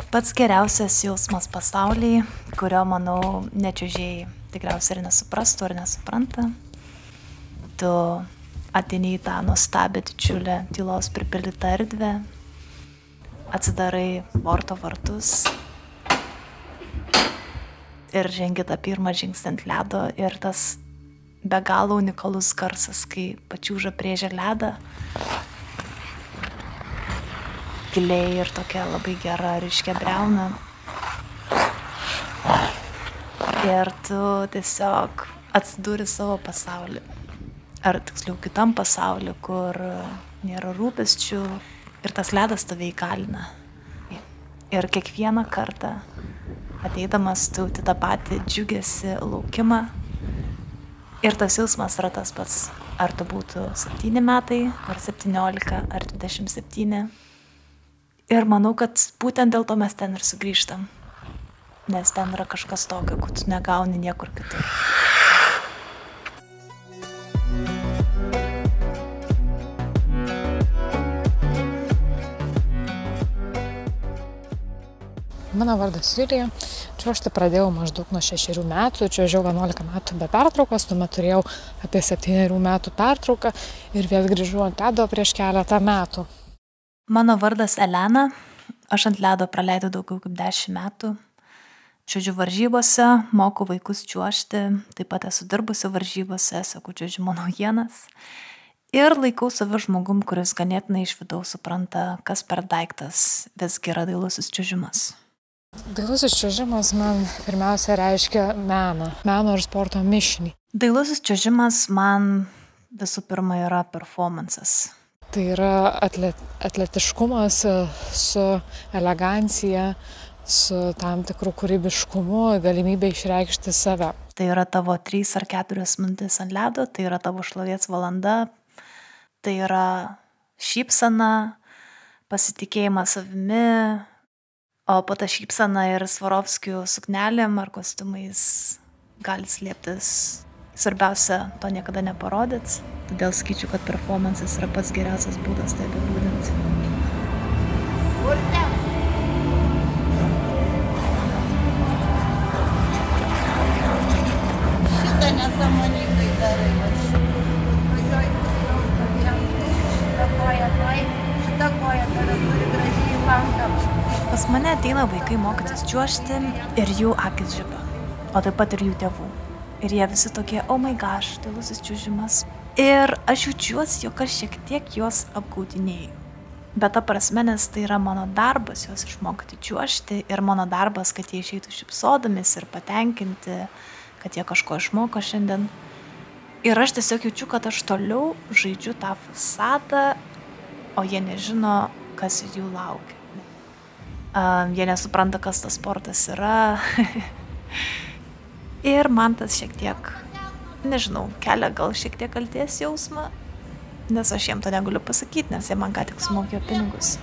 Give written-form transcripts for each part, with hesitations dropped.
Pats geriausias jausmas pasaulyje, kurio, manau, nečiuožėjai tikriausiai ir nesuprastų ar nesupranta. Tu ateini į tą nuostabią didžiulę tylos pripildytą erdvę, atsidarai borto vartus ir žengi tą pirmą žingsnį ant ledo ir tas be galo unikalus garsas, kai pačiūža priežia ledą, giliai ir tokia labai gera ryškia briauna. Ir tu tiesiog atsidūri savo pasaulį. Ar tiksliau kitam pasaulį, kur nėra rūpesčių ir tas ledas tave įkalina. Ir kiekvieną kartą ateidamas tu jauti tą patį džiugesį, laukimą. Ir tas jausmas yra tas pats, ar tu būtų 7 metai, ar 17, ar 27. Ir manau, kad būtent dėl to mes ten ir sugrįžtam. Nes ten yra kažkas tokio, ko tu negauni niekur kitur. Mano vardas Julija. Čiuožti pradėjau maždaug nuo 6 metų, čiuožiau 11 metų be pertraukos, tuomet turėjau apie 7 metų pertrauką ir vėl grįžau ant ledo prieš keletą metų. Mano vardas Elena, aš ant ledo praleidau daugiau kaip 10 metų. Čiuožiu varžybose, moku vaikus čiuožti, taip pat esu dirbusi varžybose, seku čiuožimo naujienas. Ir laikau save žmogum, kuris ganėtinai iš vidaus supranta, kas per daiktas visgi yra dailusis čiuožimas. Dailusis čiuožimas man pirmiausia reiškia meno ir sporto mišinį. Dailusis čiuožimas man visų pirma yra performances. Tai yra atletiškumas su elegancija, su tam tikru kūrybiškumu, galimybė išreikšti save. Tai yra tavo 3 ar 4 minutės ant ledo, tai yra tavo šlovės valanda, tai yra šypsena, pasitikėjimas savimi, o po tą šypseną ir Svarovskių suknelėm ar kostiumais gali slėptis. Svarbiausia, to niekada neparodyt, todėl sakyčiau, kad performances yra pats geriausias būdas tai apibūdinti. Šitą nesąmoningai darai, važiuoji šitą koją tave turi gražiai pankam. Pas mane ateina vaikai mokytis čiuožti ir jų akis žiba, o taip pat ir jų tėvų. Ir jie visi tokie, oh my gosh, dailusis čiuožimas. Ir aš jaučiuosi, jog aš šiek tiek juos apgaudinėju. Bet ta prasme, nes tai yra mano darbas juos išmokyti čiuožti ir mano darbas, kad jie išeitų šypsodamis ir patenkinti, kad jie kažko išmoko šiandien. Ir aš tiesiog jaučiu, kad aš toliau žaidžiu tą fasadą, o jie nežino, kas jų laukia. Jie nesupranta, kas tas sportas yra. Ir man tas šiek tiek, nežinau, kelia gal šiek tiek kaltės jausmą, nes aš jiem to negaliu pasakyti, nes jie man ką tik sumokėjo pinigus.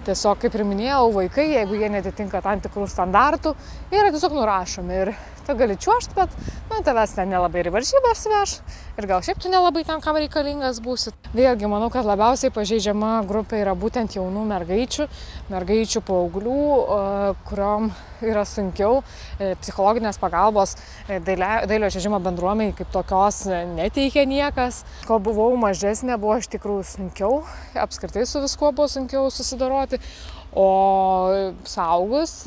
Tiesiog, kaip ir minėjau, vaikai, jeigu jie netitinka tam tikrų standartų, yra tiesiog nurašomi ir tu gali čiuožti, bet tavęs ten nelabai ir varžybas veš ir gal šiaip tu nelabai ten kam reikalingas būsi. Vėlgi, manau, kad labiausiai pažeidžiama grupė yra būtent jaunų mergaičių paauglių, kuriom yra sunkiau, psichologinės pagalbos dailiojo čiuožimo bendruomeniai kaip tokios neteikia niekas. Kol buvau mažesnė, buvo iš tikrųjų sunkiau, apskritai su viskuo buvo sunkiau susidoroti. O suaugus,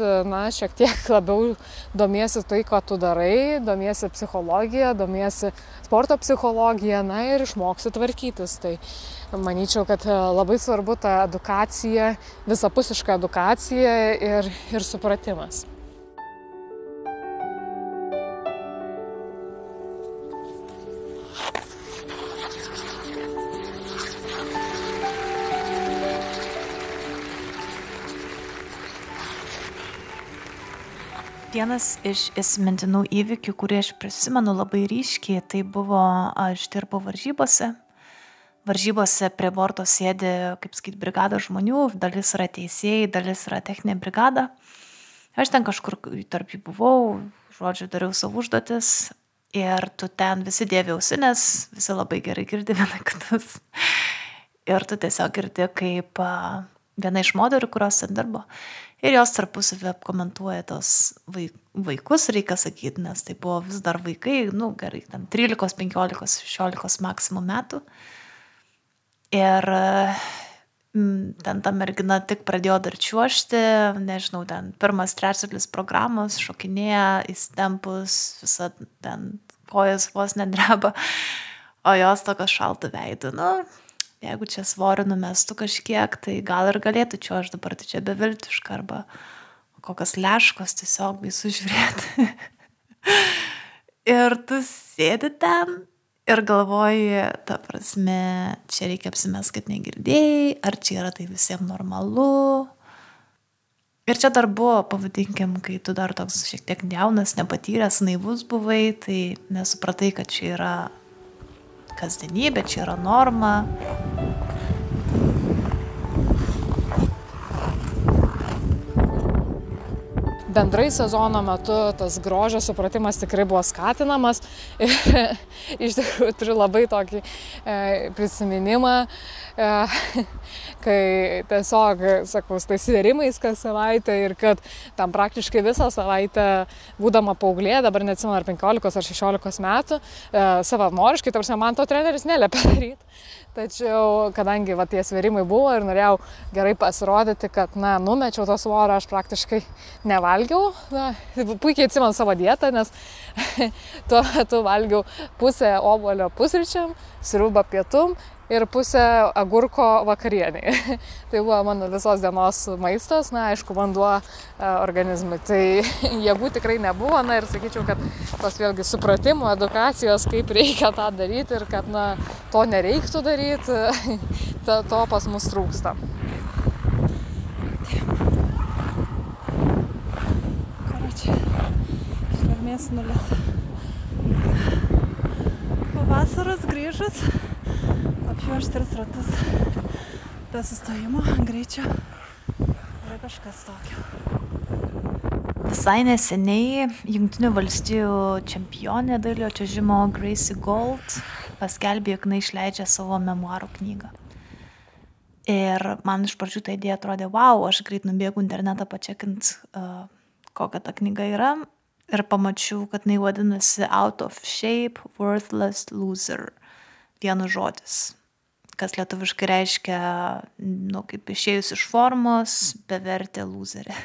šiek tiek labiau domiesi tai, ką tu darai, domiesi psichologija, domiesi sporto psichologija, ir išmoksi tvarkytis. Tai manyčiau, kad labai svarbu ta edukacija, visapusiška edukacija ir supratimas. Vienas iš įsimintinų įvykių, kurį aš prisimenu labai ryškiai, tai buvo, aš dirbau varžybose. Varžybose prie borto sėdi, kaip sakyti, brigada žmonių, dalis yra teisėjai, dalis yra techninė brigada. Aš ten kažkur tarp jų buvau, žodžiu, dariau savo užduotis ir tu ten visi dėvi ausines, visi labai gerai girdi viena kitus. ir tu tiesiog girdi, kaip viena iš modelių, kurios ten dirbo, ir jos tarpusavį komentuoja tos vaikus, reikia sakyti, nes tai buvo vis dar vaikai, gerai, tam 13, 15, 16 maksimum metų. Ir ten ta mergina tik pradėjo dar čiuožti, nežinau, ten pirmas trečdalis programos, šokinėja, įstempus, visa ten kojas vos nedreba, o jos tokios šaltų veidų, jeigu čia svorį numestų kažkiek, tai gal ir galėtų čiuožti, dabar tai čia beviltiška, arba kokios leškos tiesiog baisu žiūrėti. Ir tu sėdi ten ir galvoji, ta prasme, čia reikia apsimest, kad negirdėjai, ar čia yra tai visiems normalu. Ir čia dar buvo, pavadinkim, kai tu dar toks šiek tiek jaunas, nepatyręs, naivus buvai, tai nesupratai, kad čia yra kasdienybė, čia yra norma. Bendrai sezono metu tas grožio supratimas tikrai buvo skatinamas ir iš tikrųjų turiu labai tokį prisiminimą, kai tiesiog, sakau, tais svėrimais kas savaitę ir kad tam praktiškai visą savaitę, būdama paauglė, dabar neatsimenu ar 15 ar 16 metų, savanoriškai, ta prasme, man to treneris neliepė daryti. Tačiau, kadangi tie svėrimai buvo ir norėjau gerai pasirodyti, kad, numečiau to svorio, aš praktiškai nevalgiau. Puikiai atsimenu savo dietą, nes tuo metu valgiau pusę obuolio pusryčiam, sriubą pietum ir pusę agurko vakarieniai. Tai buvo mano visos dienos maistas, aišku, vanduo organizmui. Tai jėgų tikrai nebuvo, ir sakyčiau, kad tos vėlgi supratimo, edukacijos, kaip reikia tą daryti ir kad, to nereiktų daryti, to pas mus trūksta. Karoči, švelmės nulis. Po vasaros grįžus, apjuoš 3 ratus be sustojimo, greičio, yra kažkas tokio. Visai neseniai Jungtinių valstijų čempionė dailiojo čiuožimo Gracie Gold paskelbė, jog jinai išleidžia savo memuarų knygą. Ir man iš pradžių ta idėja atrodė, wow, aš greit nubėgu internetą pačekint, kokia ta knyga yra. Ir pamačiau, kad jinai vadinasi Out of Shape, Worthless Loser. Vienas žodis, kas lietuviškai reiškia, kaip išėjus iš formos, bevertė loserė.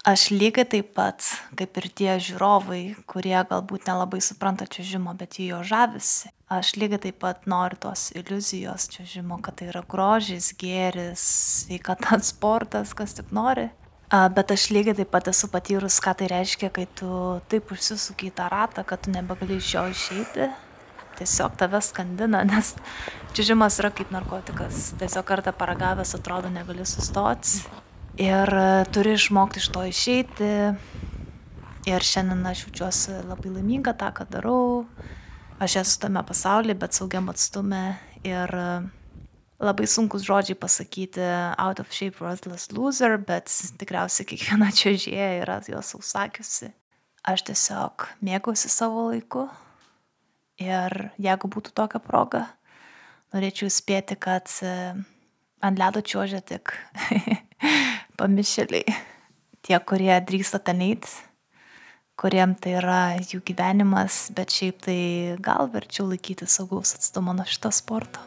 Aš lygiai taip pat, kaip ir tie žiūrovai, kurie galbūt nelabai supranta čiuožimo, bet jie jo žavisi. Aš lygiai taip pat noriu tos iliuzijos čiuožimo, kad tai yra grožis, gėris, sveikata, sportas, kas tik nori. Bet aš lygiai taip pat esu patyrus, ką tai reiškia, kai tu taip užsisuki į tą ratą, kad tu nebegali iš jo išeiti. Tiesiog tave skandina, nes čiuožimas yra kaip narkotikas. Tiesiog kartą paragavęs atrodo negali sustoti. Ir turi išmokti iš to išeiti. Ir šiandien aš jaučiuosi labai laiminga tą, ką darau. Aš esu tame pasaulyje, bet saugiam atstume. Ir labai sunkus žodžiai pasakyti out of shape, worthless loser, bet tikriausiai kiekviena čiuožėja yra jos sakiusi. Aš tiesiog mėgausiu savo laiku. Ir jeigu būtų tokia proga, norėčiau spėti, kad ant ledo čiuožia tik pamišėliai. Tie, kurie drįsta ten eiti, kuriem tai yra jų gyvenimas, bet šiaip tai gal verčiau laikyti saugaus atstumo nuo šito sporto.